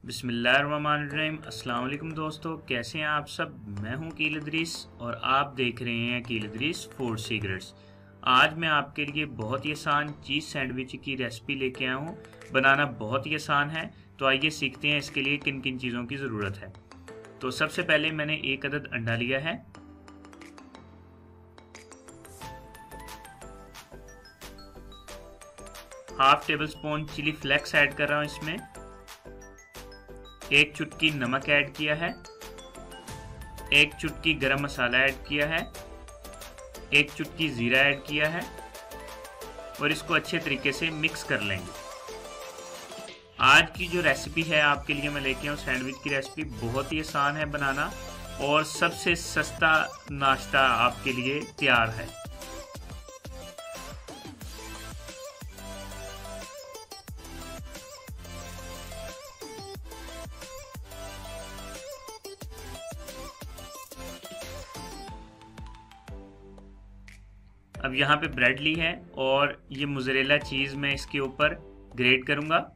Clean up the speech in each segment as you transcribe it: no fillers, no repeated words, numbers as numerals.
बिस्मिल्लाहिर्रहमानिर्रहीम। अस्सलाम वालेकुम दोस्तों, कैसे हैं आप सब। मैं हूं कील इदरीस और आप देख रहे हैं कील इदरीस फूड सीक्रेट्स। आज मैं आपके लिए बहुत ही आसान चीज़ सैंडविच की रेसिपी लेके आया हूं। बनाना बहुत ही आसान है, तो आइए सीखते हैं इसके लिए किन किन चीज़ों की ज़रूरत है। तो सबसे पहले मैंने 1 अदद अंडा लिया है। Half tablespoon chilli flakes add कर रहा हूँ इसमें। 1 चुटकी नमक ऐड किया है। 1 चुटकी गरम मसाला ऐड किया है। 1 चुटकी जीरा ऐड किया है और इसको अच्छे तरीके से मिक्स कर लेंगे। आज की जो रेसिपी है आपके लिए मैं लेके आऊँ सैंडविच की रेसिपी, बहुत ही आसान है बनाना और सबसे सस्ता नाश्ता आपके लिए तैयार है। अब यहाँ पे ब्रेड ली है और ये मोज़रेला चीज़ मैं इसके ऊपर ग्रेट करूँगा।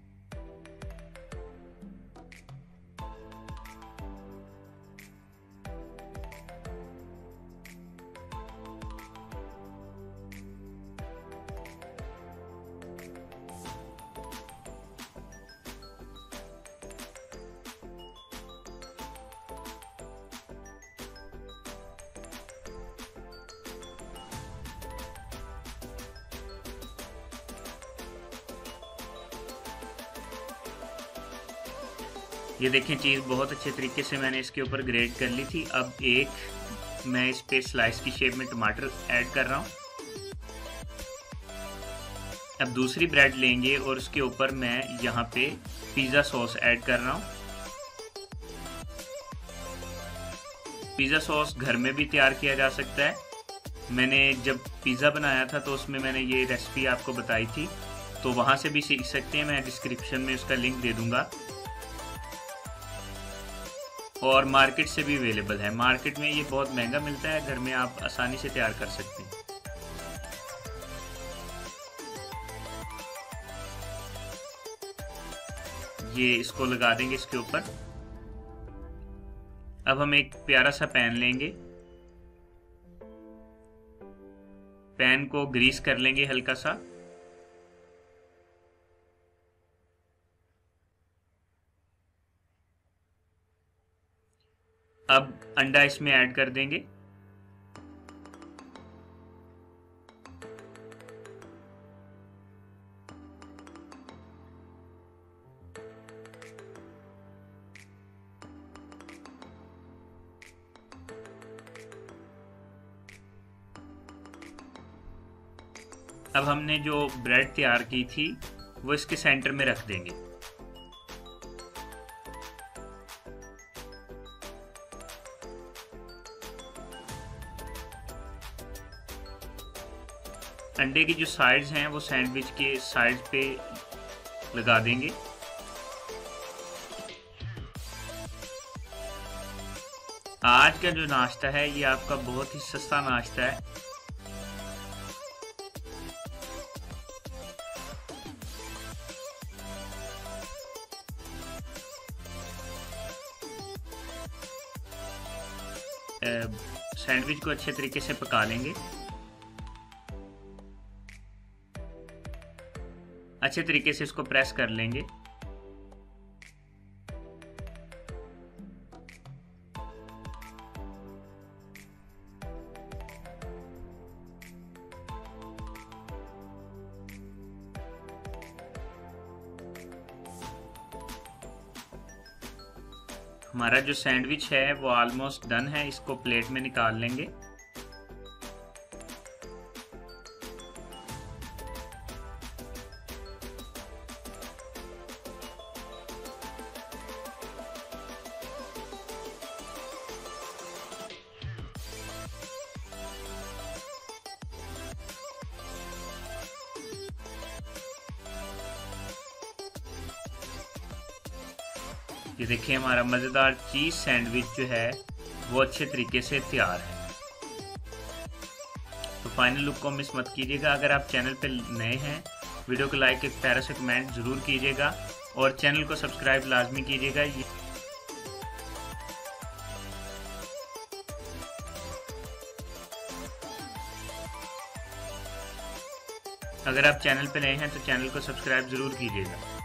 ये देखें, चीज़ बहुत अच्छे तरीके से मैंने इसके ऊपर ग्रेट कर ली थी। अब मैं इस पे स्लाइस की शेप में टमाटर ऐड कर रहा हूँ। अब दूसरी ब्रेड लेंगे और उसके ऊपर मैं यहाँ पे पिज़्ज़ा सॉस ऐड कर रहा हूँ। पिज़्ज़ा सॉस घर में भी तैयार किया जा सकता है। मैंने जब पिज़्ज़ा बनाया था तो उसमें मैंने ये रेसिपी आपको बताई थी, तो वहाँ से भी सीख सकते हैं। मैं डिस्क्रिप्शन में उसका लिंक दे दूँगा और मार्केट से भी अवेलेबल है। मार्केट में ये बहुत महंगा मिलता है, घर में आप आसानी से तैयार कर सकते हैं। ये इसको लगा देंगे इसके ऊपर। अब हम एक प्यारा सा पैन लेंगे। पैन को ग्रीस कर लेंगे हल्का सा। अब अंडा इसमें ऐड कर देंगे। अब हमने जो ब्रेड तैयार की थी वो इसके सेंटर में रख देंगे। अंडे की जो साइड्स हैं वो सैंडविच के साइड पे लगा देंगे। आज का जो नाश्ता है ये आपका बहुत ही सस्ता नाश्ता है। सैंडविच को अच्छे तरीके से पका लेंगे। अच्छे तरीके से इसको प्रेस कर लेंगे। हमारा जो सैंडविच है वो ऑलमोस्ट डन है। इसको प्लेट में निकाल लेंगे। ये देखिए, हमारा मज़ेदार चीज़ सैंडविच जो है वो अच्छे तरीके से तैयार है। तो फाइनल लुक को मिस मत कीजिएगा। अगर आप चैनल पे नए हैं, वीडियो को लाइक, एक प्यारा सा कमेंट ज़रूर कीजिएगा और चैनल को सब्सक्राइब लाजमी कीजिएगा। अगर आप चैनल पर नए हैं तो चैनल को सब्सक्राइब ज़रूर कीजिएगा।